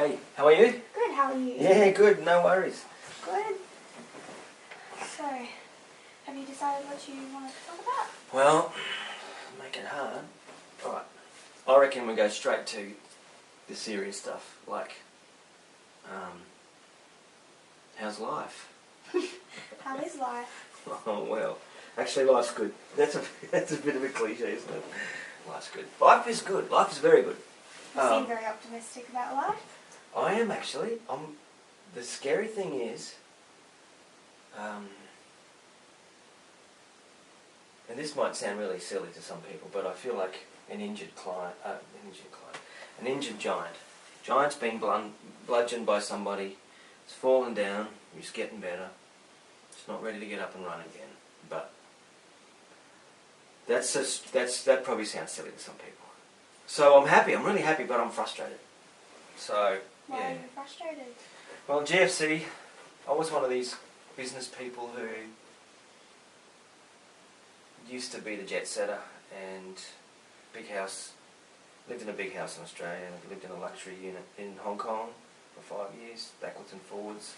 Hey, how are you? Good, how are you? Yeah, good, no worries. Good. So, have you decided what you want to talk about? Well, make it hard. Alright, I reckon we go straight to the serious stuff, like, how's life? How is life? Oh, well, actually life's good. That's a bit of a cliche, isn't it? Life's good. Life is good, life is very good. You seem very optimistic about life. I am actually. The scary thing is, and this might sound really silly to some people, but I feel like an injured giant. Giant's been bludgeoned by somebody. It's fallen down. It's getting better. It's not ready to get up and run again. But that probably sounds silly to some people. So I'm happy. I'm really happy, but I'm frustrated. So Why yeah. are you frustrated? Well, GFC, I was one of these business people who used to be the jet setter and big house, lived in a big house in Australia, and lived in a luxury unit in Hong Kong for 5 years, backwards and forwards.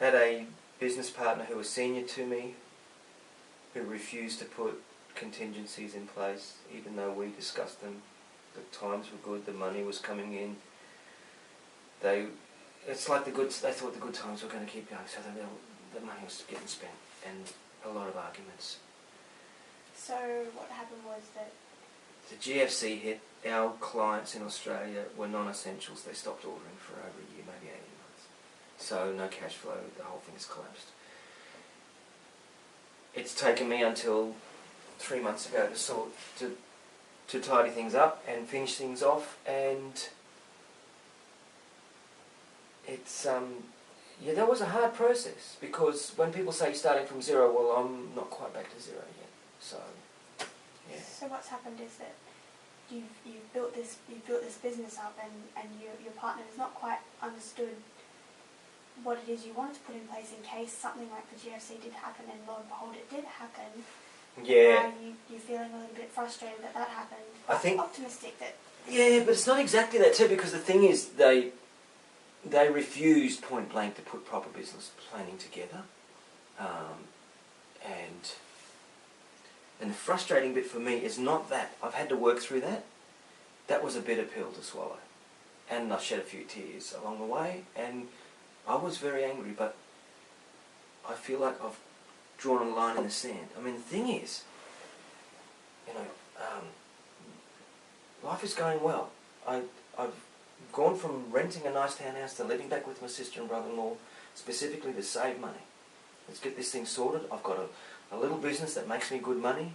Had a business partner who was senior to me, who refused to put contingencies in place, even though we discussed them. The times were good, the money was coming in. They thought the good times were going to keep going, so the money was getting spent, and a lot of arguments. So what happened was that... The GFC hit. Our clients in Australia were non-essentials. They stopped ordering for over a year, maybe 18 months. So no cash flow, the whole thing has collapsed. It's taken me until 3 months ago to tidy things up and finish things off, and it's that was a hard process, because when people say starting from zero, well, I'm not quite back to zero yet. So yeah. So what's happened is that you've built this business up, and your partner has not quite understood what it is you wanted to put in place in case something like the GFC did happen, and lo and behold it did happen. Yeah. You're feeling a little bit frustrated that happened. I think optimistic that... Yeah, but it's not exactly that too, because the thing is, they refused point blank to put proper business planning together, and the frustrating bit for me is not that. I've had to work through that. That was a bitter pill to swallow, and I shed a few tears along the way, and I was very angry, but I feel like I've drawn a line in the sand. I mean, the thing is, life is going well. I've gone from renting a nice townhouse to living back with my sister and brother-in-law, specifically to save money. Let's get this thing sorted. I've got a little business that makes me good money.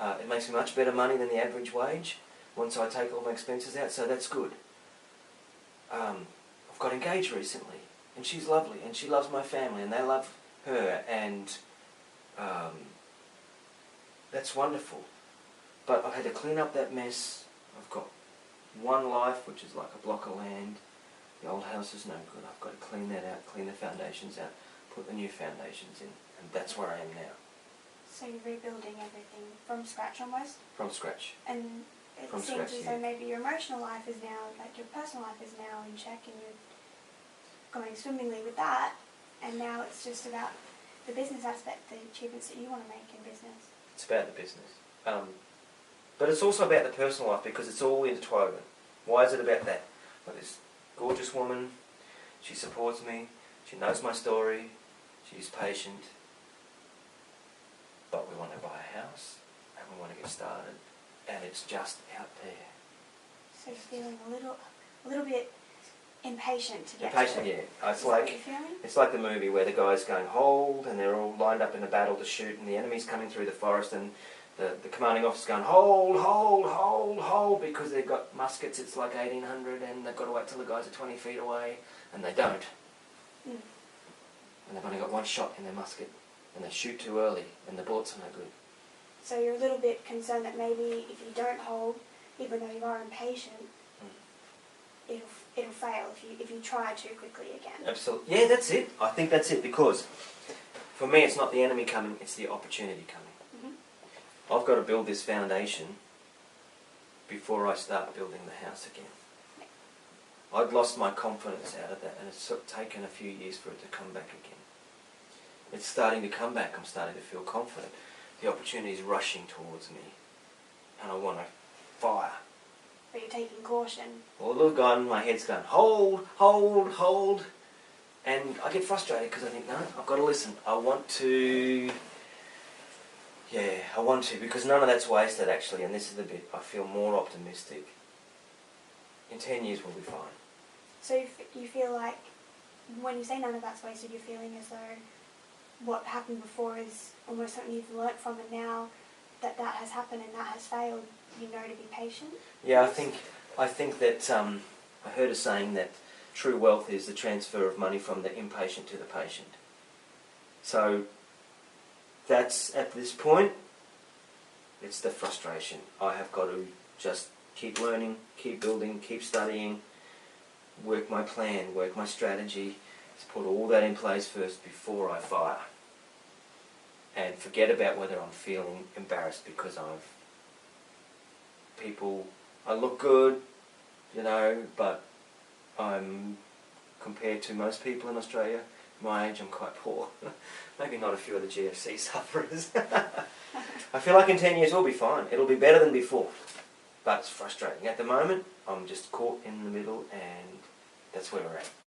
It makes me much better money than the average wage once I take all my expenses out, so that's good. I've got engaged recently, and she's lovely, and she loves my family, and they love her, and that's wonderful. But I've had to clean up that mess. I've got one life, which is like a block of land. The old house is no good. I've got to clean that out, clean the foundations out, put the new foundations in, and that's where I am now. So you're rebuilding everything from scratch almost? From scratch. And it seems as though maybe your emotional life is now, like your personal life is now in check, and you're going swimmingly with that, and now it's just about the business aspect, the achievements that you want to make in business. It's about the business. But it's also about the personal life, because it's all interwoven. Why is it about that? Well, this gorgeous woman, she supports me, she knows my story, she's patient, but we want to buy a house, and we want to get started, and it's just out there. So you're feeling a little bit impatient to get impatient, to it. Yeah. It's like the movie where the guy's going, hold, and they're all lined up in a battle to shoot, and the enemy's coming through the forest, and the commanding officer's going, hold, hold, hold, hold, because they've got muskets, it's like 1800, and they've got to wait till the guys are 20 feet away, and they don't. Mm. And they've only got one shot in their musket, and they shoot too early, and the bullets are no good. So you're a little bit concerned that maybe if you don't hold, even though you are impatient, it'll fail if you try too quickly again. Absolutely. Yeah, that's it. I think that's it, because for me it's not the enemy coming, it's the opportunity coming. Mm-hmm. I've got to build this foundation before I start building the house again. I'd lost my confidence out of that, and it's sort of taken a few years for it to come back again. It's starting to come back. I'm starting to feel confident. The opportunity is rushing towards me, and I want to fire. But you're taking caution. Well, look on, my head's going, hold, hold, hold. And I get frustrated because I think, no, I've got to listen. I want to, because none of that's wasted actually, and this is the bit I feel more optimistic. In 10 years we'll be fine. So you feel like, when you say none of that's wasted, you're feeling as though what happened before is almost something you've learnt from, and now that has happened and that has failed, you know to be patient? Yeah, I think that I heard a saying that true wealth is the transfer of money from the impatient to the patient. So that's, at this point, it's the frustration. I have got to just keep learning, keep building, keep studying, work my plan, work my strategy, just put all that in place first before I fire. And forget about whether I'm feeling embarrassed because I look good, but I'm, compared to most people in Australia, my age, I'm quite poor. Maybe not a few of the GFC sufferers. I feel like in 10 years we'll be fine. It'll be better than before. But it's frustrating. At the moment, I'm just caught in the middle, and that's where we're at.